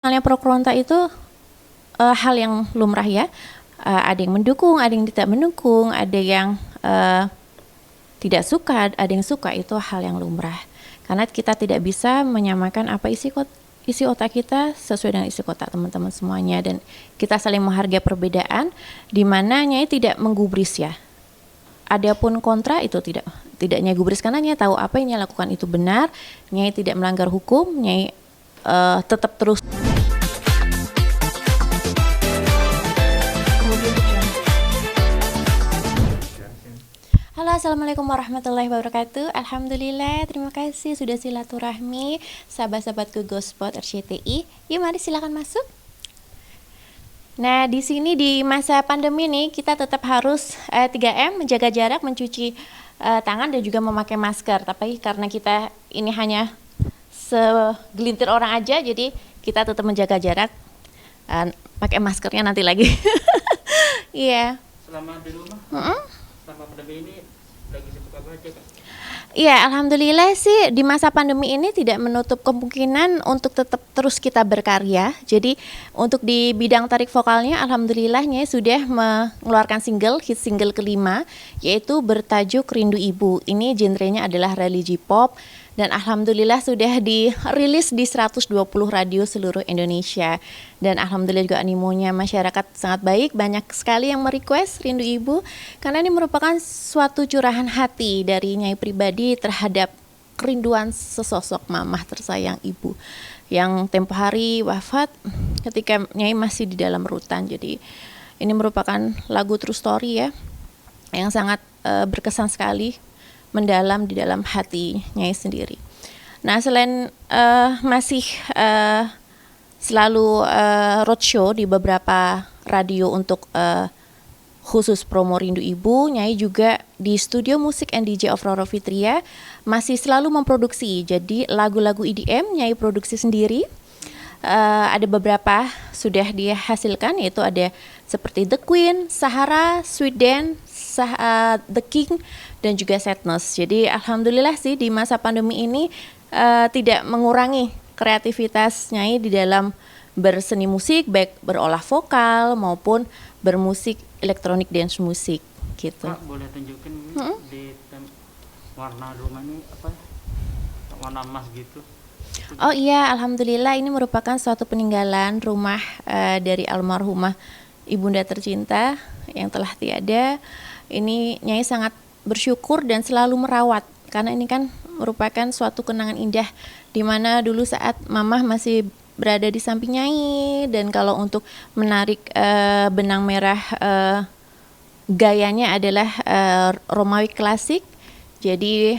Halnya pro kontra itu hal yang lumrah ya. Ada yang mendukung, ada yang tidak mendukung, ada yang tidak suka, ada yang suka, itu hal yang lumrah. Karena kita tidak bisa menyamakan apa isi otak kita sesuai dengan isi otak teman-teman semuanya, dan kita saling menghargai perbedaan, di mana Nyai tidak menggubris ya. Adapun kontra itu tidak Nyai gubris, karena Nyai tahu apa yang Nyai lakukan itu benar, Nyai tidak melanggar hukum, Nyai tetap terus. Halo, assalamualaikum warahmatullahi wabarakatuh. Alhamdulillah, terima kasih sudah silaturahmi sahabat-sahabatku Gospot RCTI. Yuk mari silakan masuk. Nah, di sini di masa pandemi ini kita tetap harus 3M, menjaga jarak, mencuci tangan dan juga memakai masker. Tapi karena kita ini hanya segelintir orang aja, jadi kita tetap menjaga jarak, pakai maskernya nanti lagi. Iya. Selama di rumah, selama pandemi ini lagi sibuk apa aja, Kak? Iya, alhamdulillah sih di masa pandemi ini tidak menutup kemungkinan untuk tetap terus kita berkarya. Jadi untuk di bidang tarik vokalnya, alhamdulillahnya sudah mengeluarkan hit single kelima, yaitu bertajuk Rindu Ibu. Ini genrenya adalah religi pop, dan alhamdulillah sudah dirilis di 120 radio seluruh Indonesia. Dan alhamdulillah juga animonya masyarakat sangat baik, banyak sekali yang merequest Rindu Ibu, karena ini merupakan suatu curahan hati dari Nyai pribadi terhadap kerinduan sesosok mamah tersayang ibu yang tempo hari wafat ketika Nyai masih di dalam rutan. Jadi ini merupakan lagu true story ya, yang sangat berkesan sekali, mendalam di dalam hati Nyai sendiri. Nah, selain masih selalu roadshow di beberapa radio untuk khusus promo Rindu Ibu, Nyai juga di studio musik and DJ of Roro Fitria masih selalu memproduksi. Jadi lagu-lagu EDM Nyai produksi sendiri. Ada beberapa sudah dihasilkan, yaitu ada seperti The Queen, Sahara, Sweet Dance, The King, dan juga Sadness. Jadi alhamdulillah sih di masa pandemi ini tidak mengurangi kreativitas Nyai di dalam berseni musik, baik berolah vokal maupun bermusik elektronik dance musik gitu. Kak, boleh tunjukin di warna rumah ini apa? Warna emas gitu. Oh iya, alhamdulillah ini merupakan suatu peninggalan rumah dari almarhumah ibunda tercinta yang telah tiada. Ini Nyai sangat bersyukur dan selalu merawat, karena ini kan merupakan suatu kenangan indah di mana dulu saat mamah masih berada di samping Nyai, dan kalau untuk menarik benang merah gayanya adalah Romawi klasik. Jadi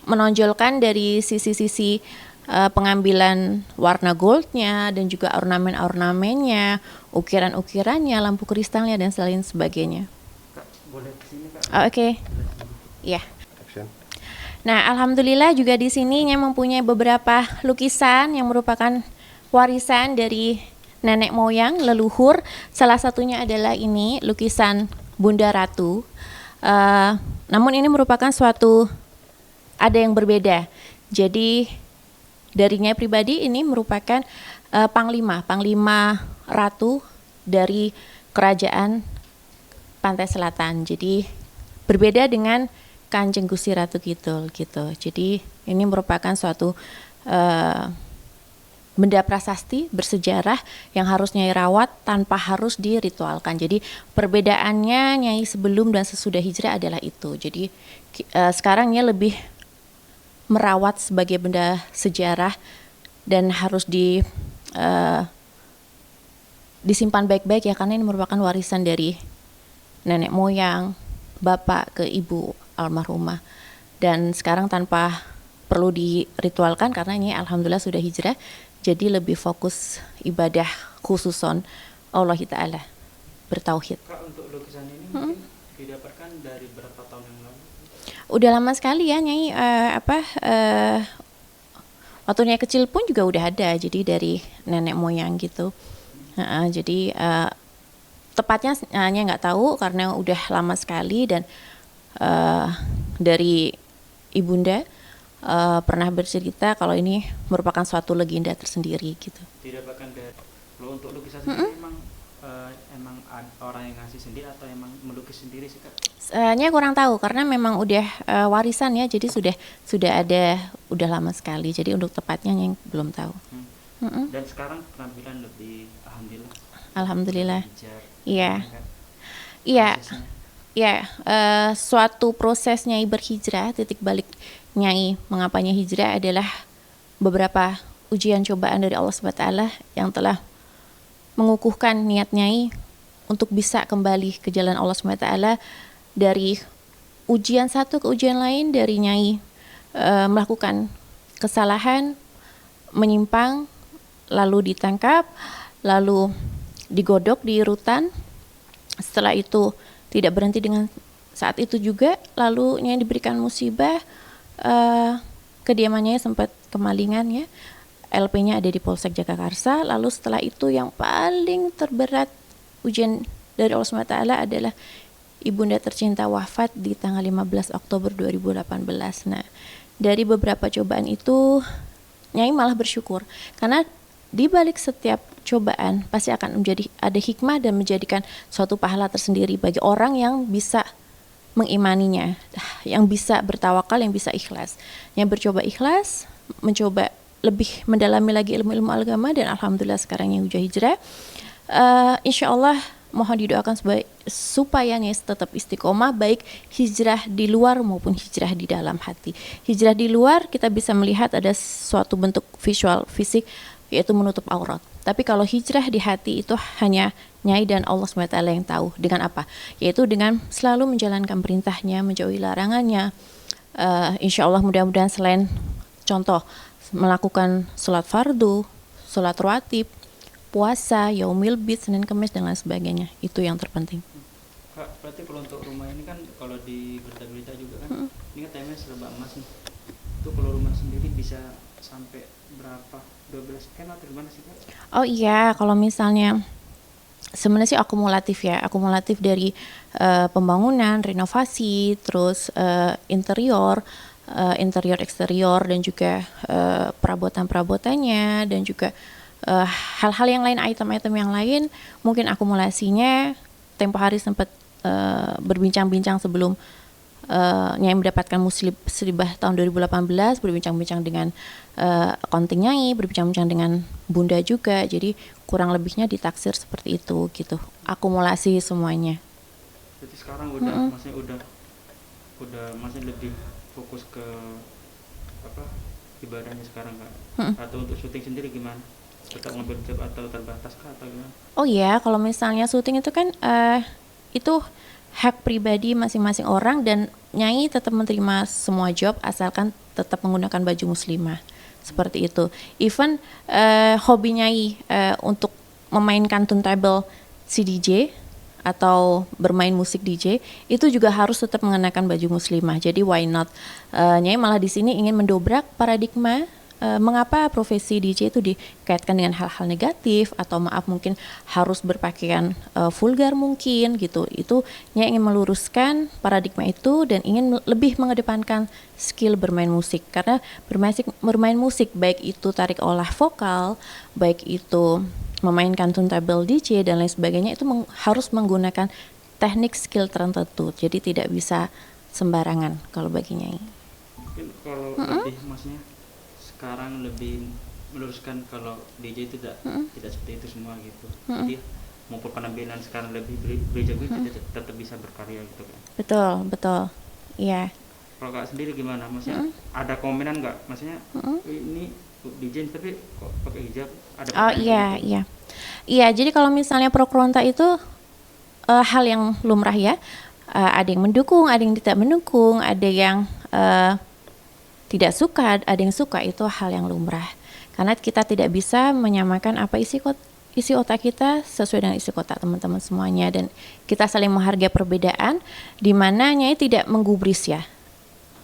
menonjolkan dari sisi-sisi pengambilan warna goldnya dan juga ornamen-ornamennya, ukiran-ukirannya, lampu kristalnya dan lain sebagainya. Kak, boleh kesini, Kak? Oke. Iya. Nah, alhamdulillah juga di sini Nyai mempunyai beberapa lukisan yang merupakan warisan dari nenek moyang leluhur. Salah satunya adalah ini lukisan Bunda Ratu. Namun ini merupakan suatu ada yang berbeda. Jadi dari Nyai pribadi ini merupakan Panglima Ratu dari Kerajaan Pantai Selatan. Jadi berbeda dengan Kanjeng Gusti Ratu Kidul gitu. Jadi ini merupakan suatu benda prasasti bersejarah yang harus Nyai rawat tanpa harus diritualkan. Jadi perbedaannya Nyai sebelum dan sesudah hijrah adalah itu. Jadi sekarang Nyai lebih merawat sebagai benda sejarah dan harus disimpan baik-baik ya, karena ini merupakan warisan dari nenek moyang, bapak ke ibu almarhumah. Dan sekarang tanpa perlu diritualkan karena ini alhamdulillah sudah hijrah, jadi lebih fokus ibadah khususon Allah Ta'ala, bertauhid. Kak, untuk lukisan ini mungkin didapatkan dari berapa tahun yang lalu? Udah lama sekali ya Nyai, waktu Nyai kecil pun juga udah ada, jadi dari nenek moyang gitu. Jadi tepatnya Nyai nggak tahu karena udah lama sekali, dan dari ibunda pernah bercerita kalau ini merupakan suatu legenda tersendiri gitu. Tidak bahkan dari kalau untuk lukisan sendiri emang orang yang ngasih sendiri atau emang melukis sendiri sih Kak? Nya kurang tahu karena memang udah warisan ya, jadi sudah ada udah lama sekali. Jadi untuk tepatnya yang belum tahu. Dan sekarang penampilan lebih Alhamdulillah. lancar. Iya. Kan? Iya. Prosesnya. Ya, suatu proses Nyai berhijrah, titik balik Nyai mengapanya hijrah adalah beberapa ujian cobaan dari Allah SWT yang telah mengukuhkan niat Nyai untuk bisa kembali ke jalan Allah SWT. Dari ujian satu ke ujian lain, dari Nyai melakukan kesalahan, menyimpang, lalu ditangkap, lalu digodok di rutan. Setelah itu tidak berhenti dengan saat itu juga, lalu Nyai diberikan musibah, kediamannya sempat kemalingan ya. LP-nya ada di Polsek Jagakarsa. Lalu setelah itu yang paling terberat ujian dari Allah SWT adalah ibunda tercinta wafat di tanggal 15 Oktober 2018. Nah, dari beberapa cobaan itu Nyai malah bersyukur karena di balik setiap cobaan pasti akan ada hikmah dan menjadikan suatu pahala tersendiri bagi orang yang bisa mengimaninya, yang bisa bertawakal, yang bisa ikhlas. Yang bercoba ikhlas, mencoba lebih mendalami lagi ilmu-ilmu agama, dan alhamdulillah sekarang yang udah hijrah. Insya Allah mohon didoakan supaya Nyai tetap istiqomah, baik hijrah di luar maupun hijrah di dalam hati. Hijrah di luar kita bisa melihat ada suatu bentuk visual fisik, yaitu menutup aurat. Tapi kalau hijrah di hati itu hanya Nyai dan Allah SWT yang tahu. Dengan apa? Yaitu dengan selalu menjalankan perintahnya, menjauhi larangannya. Insya Allah mudah-mudahan selain contoh melakukan sholat fardu, sholat rawatib, puasa, yaumil bid, Senin Kemis dan lain sebagainya, itu yang terpenting. Kak, berarti kalau untuk rumah ini kan kalau di berita-berita juga kan, ini kan temanya serba emas nih. Itu kalau rumah sendiri bisa sampai berapa? 12 M atau gimana sih Kak? Oh iya, kalau misalnya sebenarnya sih akumulatif ya, akumulatif dari pembangunan, renovasi, terus interior eksterior, dan juga perabotan-perabotannya, dan juga hal-hal yang lain, item-item yang lain, mungkin akumulasinya tempo hari sempat berbincang-bincang sebelum Nyai mendapatkan musibah tahun 2018, berbincang-bincang dengan accounting Nyai, berbincang-bincang dengan Bunda juga, jadi kurang lebihnya ditaksir seperti itu gitu, akumulasi semuanya. Jadi sekarang udah masih lebih fokus ke apa ibadahnya sekarang Kak? Atau untuk syuting sendiri gimana? Tetap ngambil job atau terbatas kah atau gimana? Oh iya, kalau misalnya syuting itu kan itu hak pribadi masing-masing orang, dan Nyai tetap menerima semua job asalkan tetap menggunakan baju muslimah, seperti itu. Even hobi Nyai untuk memainkan turntable si DJ atau bermain musik DJ itu juga harus tetap mengenakan baju muslimah. Jadi why not? Nyai malah di sini ingin mendobrak paradigma mengapa profesi DJ itu dikaitkan dengan hal-hal negatif, atau maaf mungkin harus berpakaian vulgar mungkin gitu. Itu Nyai ingin meluruskan paradigma itu dan ingin lebih mengedepankan skill bermain musik, karena bermain musik baik itu tarik olah vokal, baik itu memainkan turntable DJ dan lain sebagainya, itu harus menggunakan teknik skill tertentu. Jadi tidak bisa sembarangan kalau bagi Nyai. Mungkin kalau lebih maksudnya sekarang lebih meluruskan kalau DJ itu tidak seperti itu semua gitu. Jadi maupun penampilan sekarang lebih berjago tetap bisa berkarya gitu kan. Betul. Iya. Kalau Kak sendiri gimana? Maksudnya ada komenan nggak? Maksudnya ini DJ tapi kok pakai hijab? Ada Iya. Iya, jadi kalau misalnya pro kontra itu hal yang lumrah ya. Ada yang mendukung, ada yang tidak mendukung, ada yang tidak suka, ada yang suka, itu hal yang lumrah. Karena kita tidak bisa menyamakan apa isi otak kita sesuai dengan isi otak teman-teman semuanya, dan kita saling menghargai perbedaan, di mana Nyai tidak menggubris ya.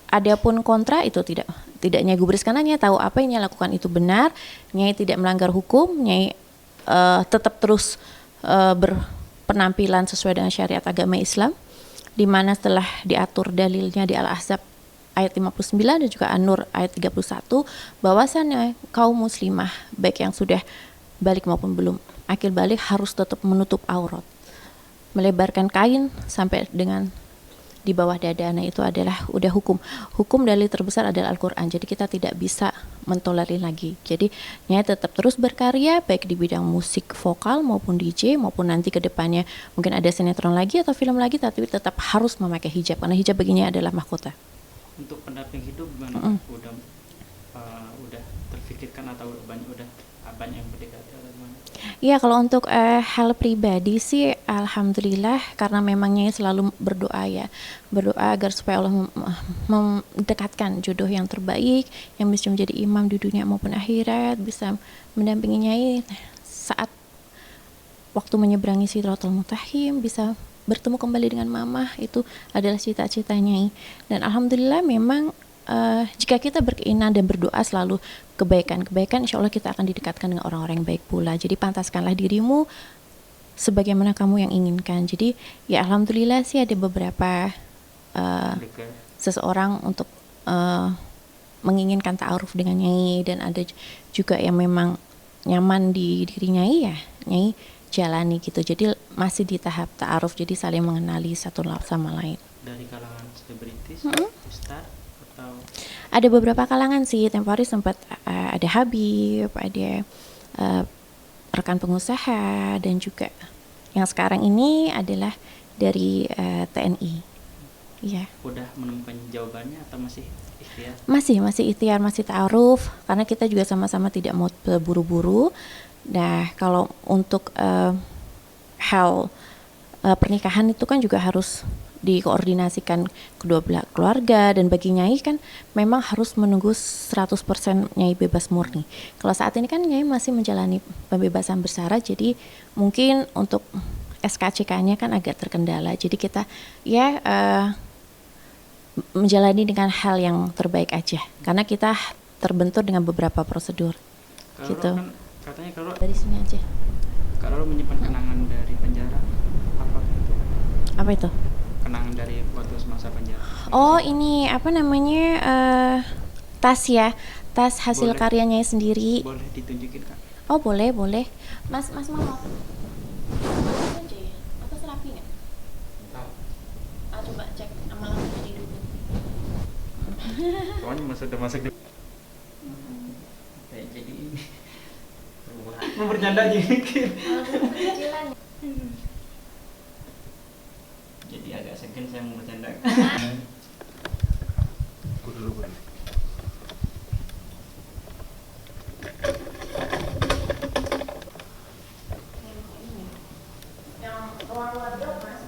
Adapun kontra itu tidak Nyai gubris, karena Nyai tahu apa yang Nyai lakukan itu benar. Nyai tidak melanggar hukum, Nyai tetap terus berpenampilan sesuai dengan syariat agama Islam, di mana setelah diatur dalilnya di Al-Ahzab ayat 59 dan juga An-Nur ayat 31 bahwasannya kaum muslimah baik yang sudah balik maupun belum akil balik harus tetap menutup aurat, melebarkan kain sampai dengan di bawah dada. Nah itu adalah udah hukum dalil terbesar adalah Al-Quran, jadi kita tidak bisa mentolerir lagi. Jadi Nyai tetap terus berkarya baik di bidang musik vokal maupun DJ maupun nanti ke depannya mungkin ada sinetron lagi atau film lagi, tapi tetap harus memakai hijab karena hijab baginya adalah mahkota. Untuk pendamping hidup gimana? Udah terfikirkan atau udah banyak yang berdekati atau gimana? Ya kalau untuk hal pribadi sih alhamdulillah karena memangnya selalu berdoa agar supaya Allah mendekatkan jodoh yang terbaik yang bisa menjadi imam di dunia maupun akhirat, bisa mendampingi Nyai saat waktu menyeberangi Sidratul Muntahim, bisa bertemu kembali dengan Mamah, itu adalah cita-cita Nyai. Dan alhamdulillah memang jika kita berkeinginan dan berdoa selalu kebaikan, insya Allah kita akan didekatkan dengan orang-orang yang baik pula. Jadi pantaskanlah dirimu sebagaimana kamu yang inginkan. Jadi ya alhamdulillah sih ada beberapa seseorang untuk menginginkan ta'aruf dengan Nyai, dan ada juga yang memang nyaman di diri Nyai, ya Nyai jalani gitu. Jadi masih di tahap ta'aruf, jadi saling mengenali satu sama lain. Dari kalangan selebritis, ustaz atau ada beberapa kalangan sih. Tempo hari sempat ada Habib, ada rekan pengusaha, dan juga yang sekarang ini adalah dari TNI. Iya. Udah menemukan jawabannya atau masih ikhtiar? Masih ikhtiar, masih ta'aruf karena kita juga sama-sama tidak mau buru-buru. Nah, kalau untuk hal pernikahan itu kan juga harus dikoordinasikan kedua belah keluarga, dan bagi Nyai kan memang harus menunggu 100% Nyai bebas murni. Kalau saat ini kan Nyai masih menjalani pembebasan bersyarat, jadi mungkin untuk SKCK-nya kan agak terkendala. Jadi kita ya menjalani dengan hal yang terbaik aja, karena kita terbentur dengan beberapa prosedur. Kalau gitu. Kan, katanya kalau dari sini aja. Kalau menyimpan kenangan dari penjara, apa itu? Apa itu? Kenangan dari waktu masa penjara. Oh ini apa namanya tas ya, tas hasil Boleh. karyanya sendiri. Boleh ditunjukin Kak? Oh boleh. Mas mau? Atau serapi nggak? Coba cek sama lampunya di dulu. Soalnya udah masuk di kayak jadi ini. Mau bercanda aja mikir. Jadi agak segan saya mau bercanda. Aku dulu boleh. Yang luar dong mas.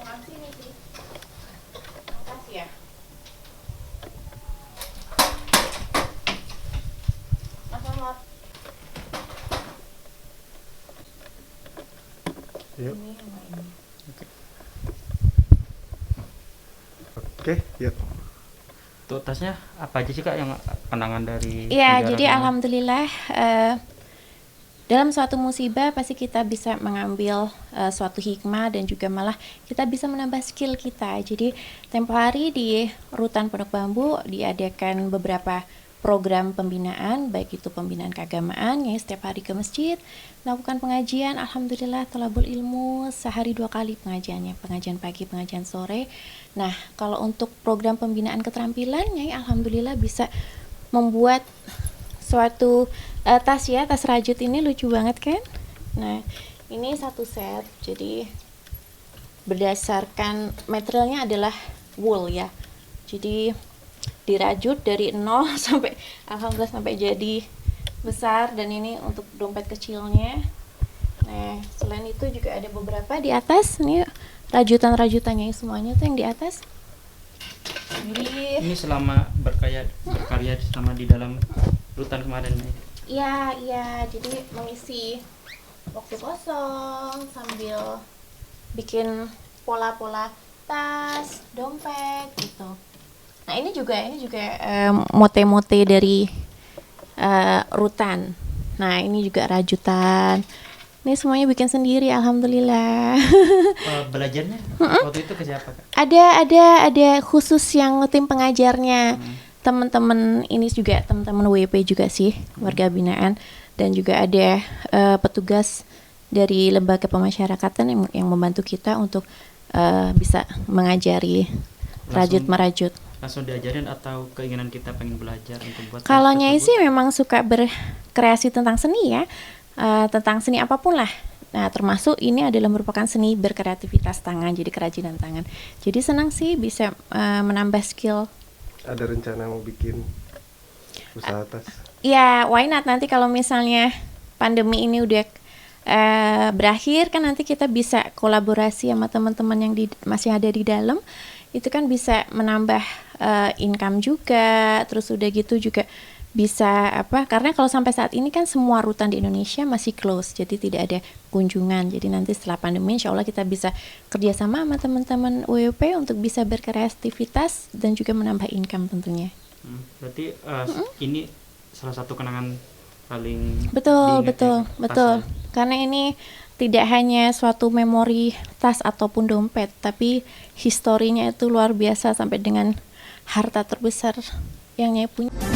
Yang sini sih. Makasih ya. Mas Muhammad. Yuk. Ini sama ini. Oke, yuk. Tuh tasnya apa aja sih Kak yang kenangan dari Iya, penjara jadi kemarin? alhamdulillah dalam suatu musibah pasti kita bisa mengambil suatu hikmah, dan juga malah kita bisa menambah skill kita. Jadi tempo hari di Rutan Pondok Bambu diadakan beberapa program pembinaan, baik itu pembinaan keagamaan, ya setiap hari ke masjid melakukan pengajian. Alhamdulillah thalabul ilmu sehari 2 kali pengajiannya, pengajian pagi, pengajian sore. Nah kalau untuk program pembinaan keterampilannya, alhamdulillah bisa membuat suatu tas ya, tas rajut ini lucu banget kan. Nah ini satu set, jadi berdasarkan materialnya adalah wool ya, jadi dirajut dari 0 sampai alhamdulillah sampai jadi besar. Dan ini untuk dompet kecilnya. Nah selain itu juga ada beberapa di atas nih rajutan-rajutannya semuanya tuh yang di atas. Jadi Ini selama berkarya selama di dalam rutan kemarin. iya, jadi mengisi waktu kosong sambil bikin pola-pola tas, dompet gitu. Nah ini juga mote-mote dari rutan. Nah ini juga rajutan. Ini semuanya bikin sendiri, alhamdulillah. Belajarnya waktu itu ke siapa Kak? Ada khusus yang tim pengajarnya. Teman-teman ini juga teman-teman WP juga sih, warga binaan, dan juga ada petugas dari lembaga pemasyarakatan yang membantu kita untuk bisa mengajari rajut merajut. Langsung diajarin atau keinginan kita pengen belajar untuk buat Kalau tas Nyai tersebut? sih memang suka berkreasi tentang seni ya, tentang seni apapun lah. Nah, termasuk ini adalah merupakan seni berkreativitas tangan, jadi kerajinan tangan. Jadi senang sih bisa menambah skill. Ada rencana mau bikin usaha tas? Ya, why not, nanti kalau misalnya pandemi ini udah berakhir kan nanti kita bisa kolaborasi sama teman-teman yang masih ada di dalam. Itu kan bisa menambah income juga, terus udah gitu juga bisa karena kalau sampai saat ini kan semua rutan di Indonesia masih close, jadi tidak ada kunjungan. Jadi nanti setelah pandemi insya Allah kita bisa kerjasama sama teman-teman WP untuk bisa berkreativitas dan juga menambah income tentunya. Berarti ini salah satu kenangan paling Betul, diingat betul, ya, betul. tasnya. Karena ini tidak hanya suatu memori tas ataupun dompet, tapi historinya itu luar biasa sampai dengan harta terbesar yang Nyai punya.